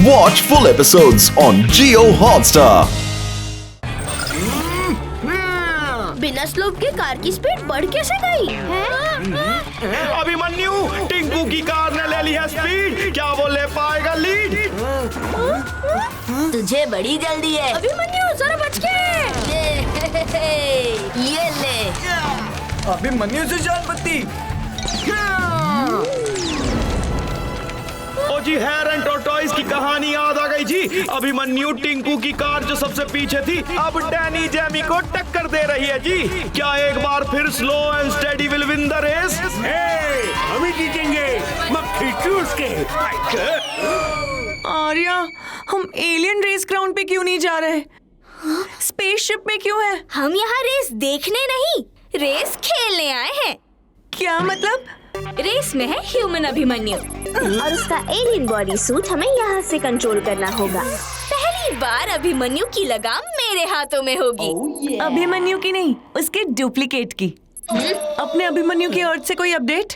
Watch full episodes on Jio Hotstar. बिना slope के car की स्पीड बढ़ कैसे गई? अभिमन्यु, टिंकू की कार ने ले ली है स्पीड, क्या वो ले पाएगा लीड? तुझे बड़ी जल्दी है। अभिमन्यु जरा बच के। ये ले। अभिमन्यु से जान बत्ती। ओ जी, हेयर एंड टॉर्टोइस की कहानी याद आ गई जी। अभिमन्यु टिंकू की कार जो सबसे पीछे थी, अब डैनी जैमी को टक्कर दे रही है जी। क्या एक बार फिर slow and steady will win the race? हम ही जीतेंगे, मक्खी चूस के। आर्या, हम एलियन रेस ग्राउंड पे क्यों नहीं जा रहे? स्पेसशिप में क्यों है? हम यहाँ रेस देखने नहीं, रेस खेलने आए हैं। क्या मतलब? रेस में है ह्यूमन अभिमन्यु और उसका एलियन बॉडी सूट हमें यहाँ से कंट्रोल करना होगा। पहली बार अभिमन्यु की लगाम मेरे हाथों में होगी। अभिमन्यु की नहीं, उसके डुप्लीकेट की। अपने अभिमन्यु की अर्थ से कोई अपडेट?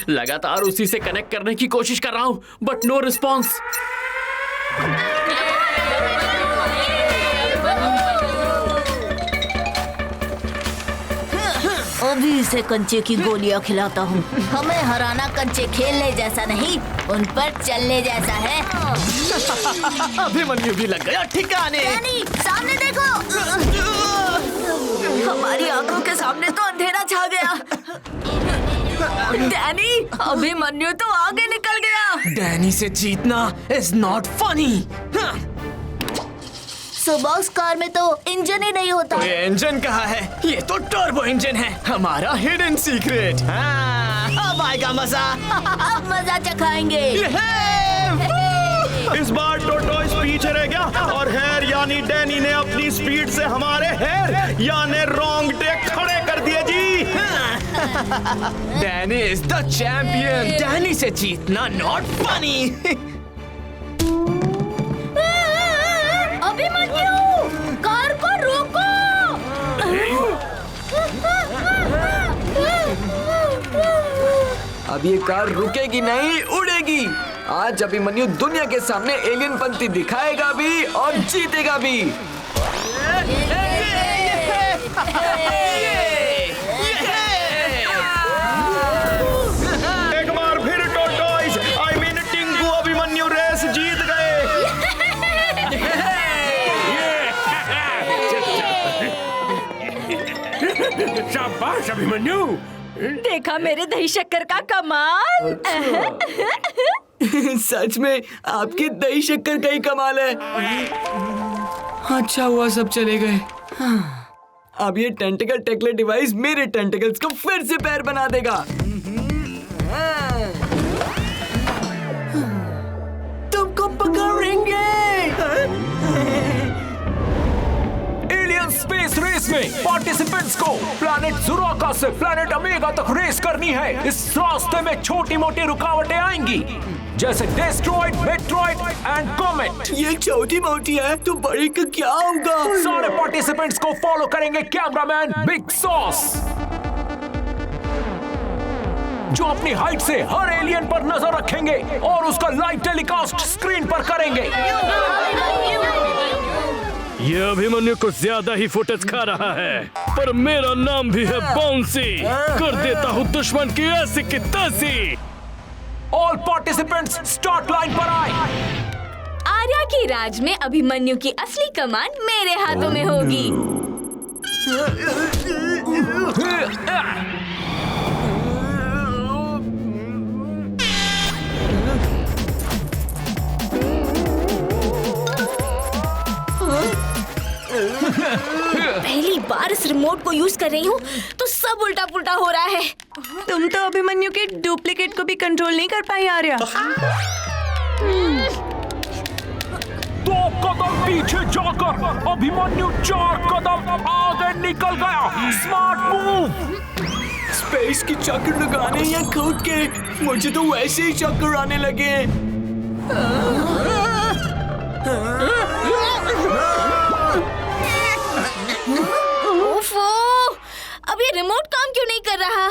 लगातार उसी से कनेक्ट करने की कोशिश कर रहा हूँ, बट नो रिस्पॉन्स। अभी इसे कंचे की गोलियां खिलाता हूँ। हमें हराना कंचे खेलने जैसा नहीं, उन पर चलने जैसा है। अभिमन्यु भी लग गया ठिकाने। डैनी, सामने देखो। हमारी आंखों के सामने तो अंधेरा छा गया। डैनी, अभिमन्यु तो आगे निकल गया। डैनी से जीतना इज नॉट फनी। सुबॉक्स कार में तो इंजन ही नहीं होता। ये इंजन कहाँ है? ये तो टर्बो इंजन है, हमारा हिडन सीक्रेट। अब आएगा मजा। अब मजा चखाएंगे। इस बार टॉर्टोइस पीछे रह गया और हेयर यानी डैनी ने अपनी स्पीड से हमारे हेयर यानी रोंगटे खड़े कर दिए जी। Danny is the champion. Danny से जीतना नॉट फनी। अभिमन्यु, कार को रोको। अब ये कार रुकेगी नहीं, उड़ेगी। आज अभिमन्यु दुनिया के सामने एलियन पंक्ति दिखाएगा भी और जीतेगा भी। एक बार फिर tortoise, I mean Tinku Abhimanyu race जीत गए। शाबाश अभिमन्यु। देखा मेरे दही शक्कर का कमाल। सच में आपकी दही शक्कर का ही कमाल है। अच्छा हुआ सब चले गए। अब ये टेंटिकल टेकले डिवाइस मेरे टेंटिकल्स को फिर से पैर बना देगा। तुमको पकड़ेंगे। एलियन स्पेस रेस में पार्टिसिपेंट्स को प्लैनेट जुराका से प्लैनेट ओमेगा तक रेस करनी है। इस रास्ते में छोटी मोटी रुकावटें आएंगी, जैसे डेस्ट्रॉइड, मेट्रॉइड एंड कॉमेट। ये छोटी मोटी है तो बड़ी का क्या होगा? सारे पार्टिसिपेंट्स को फॉलो करेंगे कैमरामैन बिग सॉस, जो अपनी हाइट से हर एलियन पर नजर रखेंगे और उसका लाइव टेलीकास्ट स्क्रीन पर करेंगे। ये अभिमन्यु कुछ ज्यादा ही फुटेज खा रहा है, पर मेरा नाम भी है बाउंसी। कर देता हूँ दुश्मन की ऐसी की तैसी। ऑल पार्टिसिपेंट्स स्टार्ट लाइन पर आए। आर्या की राज में अभिमन्यु की असली कमान मेरे हाथों में होगी। पहली बार इस रिमोट को यूज कर रही हूँ तो सब उल्टा पुल्टा हो रहा है। तुम तो अभिमन्यु के डुप्लीकेट को भी कंट्रोल नहीं कर पाई आर्या। 2 कदम पीछे जाकर अभिमन्यु 4 कदम आगे निकल गया। Smart move. स्पेस की चक्कर लगाने या खुद के, मुझे तो वैसे ही चक्कर आने लगे। ओफो, अब ये रिमोट काम काम क्यों नहीं कर रहा?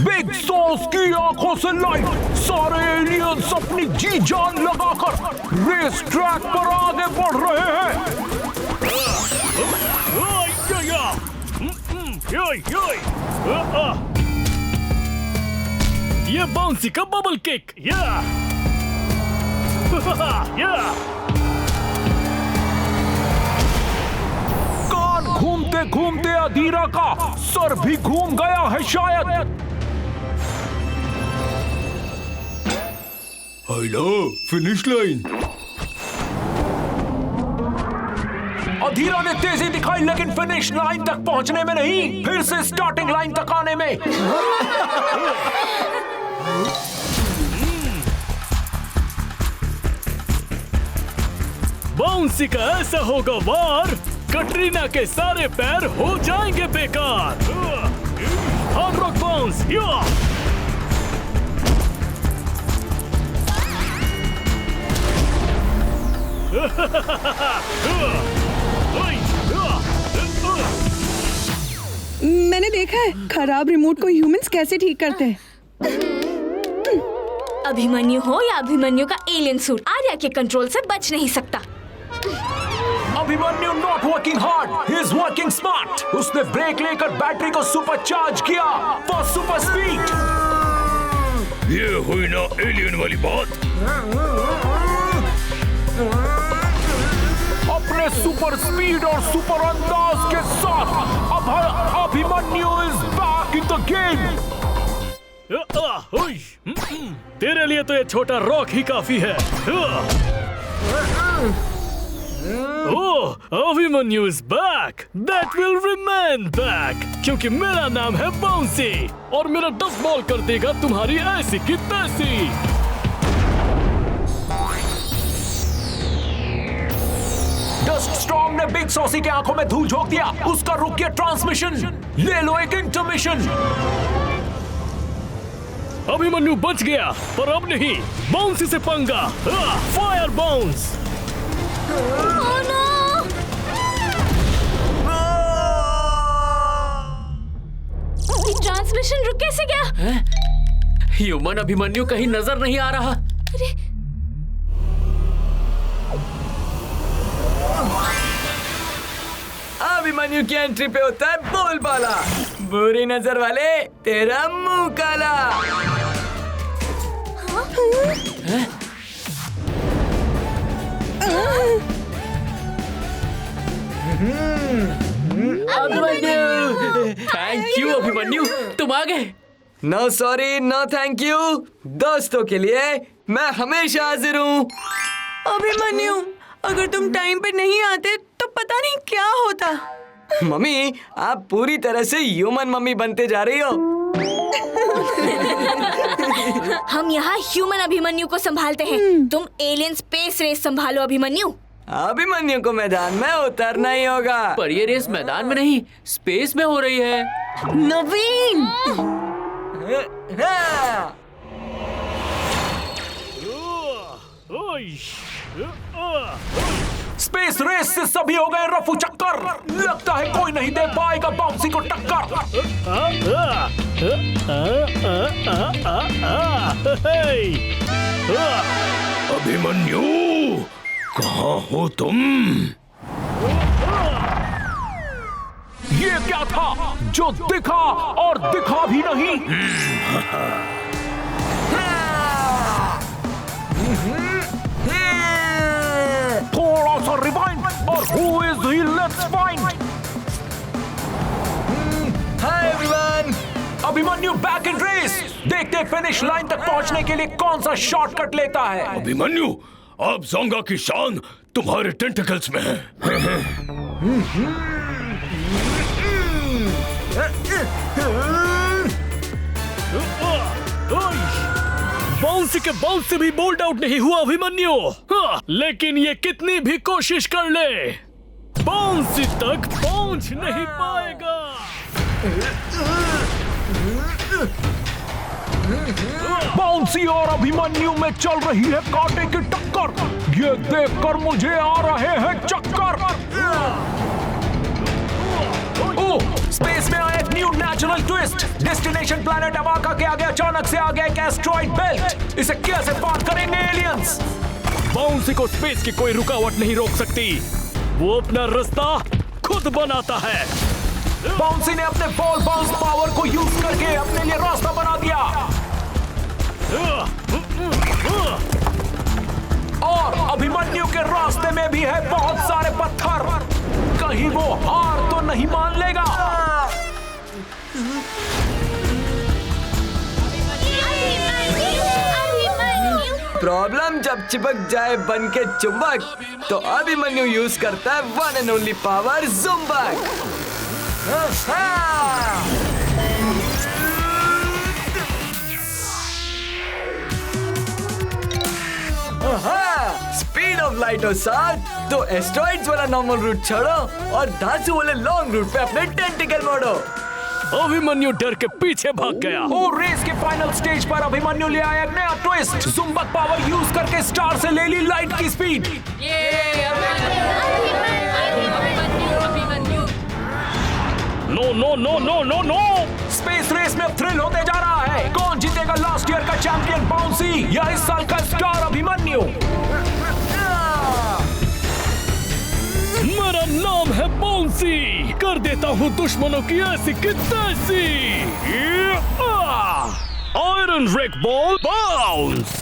बिग सॉस की आंखों से लाइट, सारे एलियंस अपनी जी जान लगाकर रेस ट्रैक पर आगे बढ़ रहे हैं। ये बाउंसी का बबल किक, कान घूमते घूमते अधीरा का सर भी घूम गया है शायद। Hello, finish line. अधीरा ने तेजी दिखाई लेकिन फिनिश लाइन तक पहुंचने में नहीं, फिर से स्टार्टिंग लाइन तक आने में। बाउंसी का ऐसा होगा वार, कटरीना के सारे पैर हो जाएंगे बेकार। हार्ड रॉक बाउंस, मैंने देखा है खराब रिमोट को ह्यूमंस कैसे ठीक करते हैं। अभिमन्यु हो या अभिमन्यु का एलियन सूट, आर्या के कंट्रोल से बच नहीं सकता। Abhimanyu not working hard, he is working smart. उसने ब्रेक लेकर बैटरी को सुपर चार्ज किया फॉर सुपर स्पीड। ये हुई ना एलियन वाली बात। अपने सुपर स्पीड और सुपर अंदाज के साथ अब Abhimanyu is back in the game. तेरे लिए तो ये छोटा रॉक ही काफी है। Abhimanyu is back, that will remain back, क्योंकि मेरा नाम है बाउंसी और मेरा डस्ट बॉल कर देगा तुम्हारी ऐसी की तैसी। डस्ट स्टॉर्म ने बिग सॉसी के आंखों में धूल झोंक दिया। उसका रुक गया ट्रांसमिशन। ले लो एक इंटरमिशन। अभिमन्यु बच गया, पर अब नहीं। बाउंसी से पंगा। Fire bounce. ट्रांसमिशन रुक कैसे गया? ह्यूमन अभिमन्यु कहीं नजर नहीं आ रहा। अरे अभिमन्यु की एंट्री पे होता है बोलबाला। बुरी नजर वाले, तेरा मुंह काला। अभिमन्यु, थैंक यू अभिमन्यु, तुम आ गए। No sorry, no thank you. दोस्तों के लिए मैं हमेशा हाजिर हूँ। अभिमन्यु, अगर तुम टाइम पे नहीं आते तो पता नहीं क्या होता। मम्मी, आप पूरी तरह से ह्यूमन मम्मी बनते जा रही हो। हम यहाँ ह्यूमन अभिमन्यु को संभालते हैं, तुम एलियन स्पेस रेस संभालो अभिमन्यु। अभिमन्यु को मैदान में उतरना ही होगा। पर ये रेस मैदान में नहीं, स्पेस में हो रही है। नवीन, स्पेस रेस से सभी हो गए रफू चक्कर। लगता है कोई नहीं दे पाएगा बाउंसी को टक्कर। अभिमन्यु, कहाँ हो तुम? ये क्या था जो दिखा और दिखा भी नहीं? थोड़ा सा रिवाइंड और who is he, let's find. Hi everyone, Abhimanyu back in race. देखते फिनिश लाइन तक पहुंचने के लिए कौन सा शॉर्टकट लेता है। अभिमन्यु, अब जोंगा की शान तुम्हारे टेंटिकल्स में है। बाउंसी के बाउंस से भी बोल्ड आउट नहीं हुआ अभिमन्यु। लेकिन ये कितनी भी कोशिश कर ले, बाउंसी तक पहुंच नहीं पाएगा। बाउंसी और अभिमन्यु में चल रही है कांटे की टक्कर। ये देखकर मुझे आ रहे हैं चक्कर। ओह, स्पेस में आया एक new natural twist. Destination planet अवाका के आगे अचानक से आ गया एक एस्ट्रॉइड बेल्ट। इसे कैसे पार करेंगे एलियंस? बाउंसी को स्पेस की कोई रुकावट नहीं रोक सकती। वो अपना रास्ता खुद बनाता है। बाउंसी ने अपने बॉल बाउंस पावर को यूज करके अपने लिए रास्ता बना दिया। और अभिमन्यु के रास्ते में भी है बहुत सारे पत्थर। कहीं वो हार तो नहीं मान लेगा। प्रॉब्लम जब चिपक जाए बन के चुंबक, तो अभिमन्यु यूज करता है वन एंड ओनली पावर, जुम्बक। स्पीड ऑफ लाइट हो साथ, तो एस्ट्रॉइड्स वाला नॉर्मल रूट छोड़ो और धांसू वाले लॉन्ग रूट पे अपने टेंटिकल मोड़ो। अभिमन्यु डर के पीछे भाग गया। और रेस के फाइनल स्टेज पर अभिमन्यु ले आया एक नया ट्विस्ट। जुम्बक पावर यूज करके स्टार से ले ली लाइट की speed. No no no no no no. Space race में अब थ्रिल होते जा रहा है। कौन जीतेगा लास्ट ईयर का चैंपियन बाउंसी या इस साल का स्टार अभिमन्यु? मेरा नाम है बाउंसी, कर देता हूँ दुश्मनों की ऐसी की तैसी। Iron wreck ball bounce.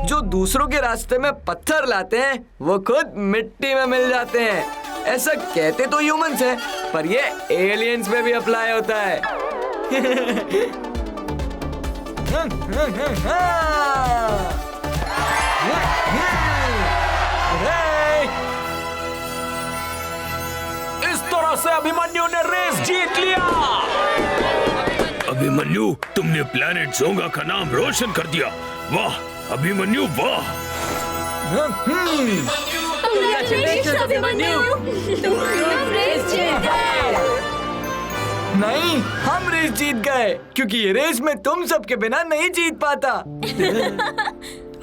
जो दूसरों के रास्ते में पत्थर लाते हैं, वो खुद मिट्टी में मिल जाते हैं। ऐसा कहते तो ह्यूमंस हैं, पर ये एलियंस में भी अप्लाई होता है। इस तरह से अभिमन्यु ने रेस जीत लिया। अभिमन्यु, तुमने प्लैनेट जोंगा का नाम रोशन कर दिया। वाह अभिमन्यु, वाह। नहीं, हम रेस जीत गए, क्योंकि ये रेस में तुम सबके बिना नहीं जीत पाता।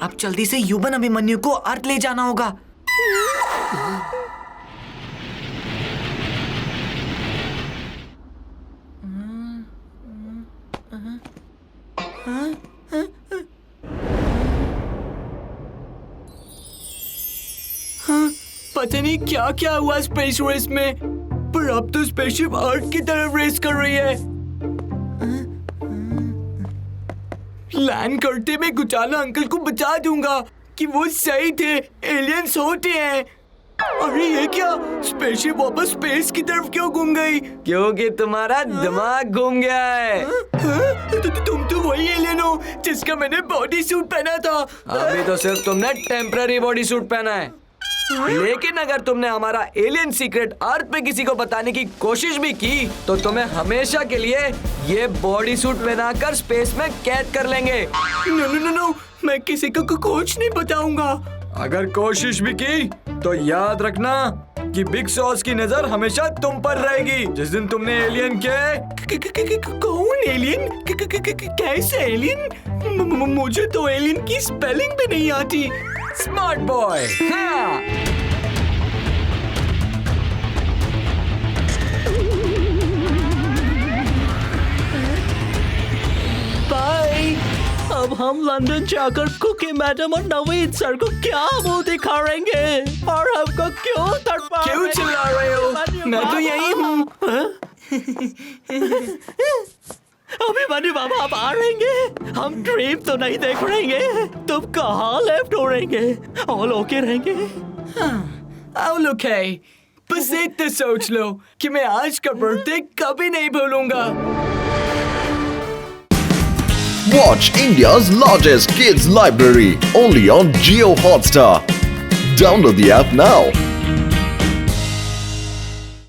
अब जल्दी से युवन अभिमन्यु को अर्थ ले जाना होगा। पता नहीं क्या क्या हुआ स्पेस रेस में, पर अब तो स्पेसशिप अर्थ की तरफ रेस कर रही है। लैंड करते में गुचाला अंकल को बचा दूंगा कि वो सही थे, एलियंस होते हैं। अरे ये क्या, स्पेसशिप वापस स्पेस की तरफ क्यों घूम गई? क्योंकि तुम्हारा दिमाग घूम गया है। तुम तो वही एलियन हो जिसका मैंने बॉडी सूट पहना था। अभी तो सिर्फ तुमने टेम्पररी बॉडी सूट पहना है, लेकिन अगर तुमने हमारा एलियन सीक्रेट अर्थ पे किसी को बताने की कोशिश भी की, तो तुम्हें हमेशा के लिए ये बॉडी सूट पहनाकर स्पेस में कैद कर लेंगे। नो नो नो नो, मैं किसी को कुछ नहीं बताऊंगा। अगर कोशिश भी की तो याद रखना कि बिग सॉस की नजर हमेशा तुम पर रहेगी। जिस दिन तुमने एलियन के कौन एलियन? कैसे एलियन? मुझे तो एलियन की स्पेलिंग भी नहीं आती। Smart boy. हाँ। बाय। अब हम लंदन जाकर कुकी मैडम और नवीन सर को क्या मुंह दिखाएंगे और हमको क्यों तड़पा? क्यों चिल्ला रहे हो? मैं तो यही हूँ। अभिमन्यु बाबा आप आ रहेंगे? हम ड्रीम तो नहीं देख रहेंगे। तुम कहाँ लेफ्ट हो रहेंगे? ऑल ओके रहेंगे? All okay. बस इतना सोच लो कि मैं आज का बर्थडे कभी नहीं भूलूंगा। Watch India's largest kids library only on Jio Hotstar. Download the app now.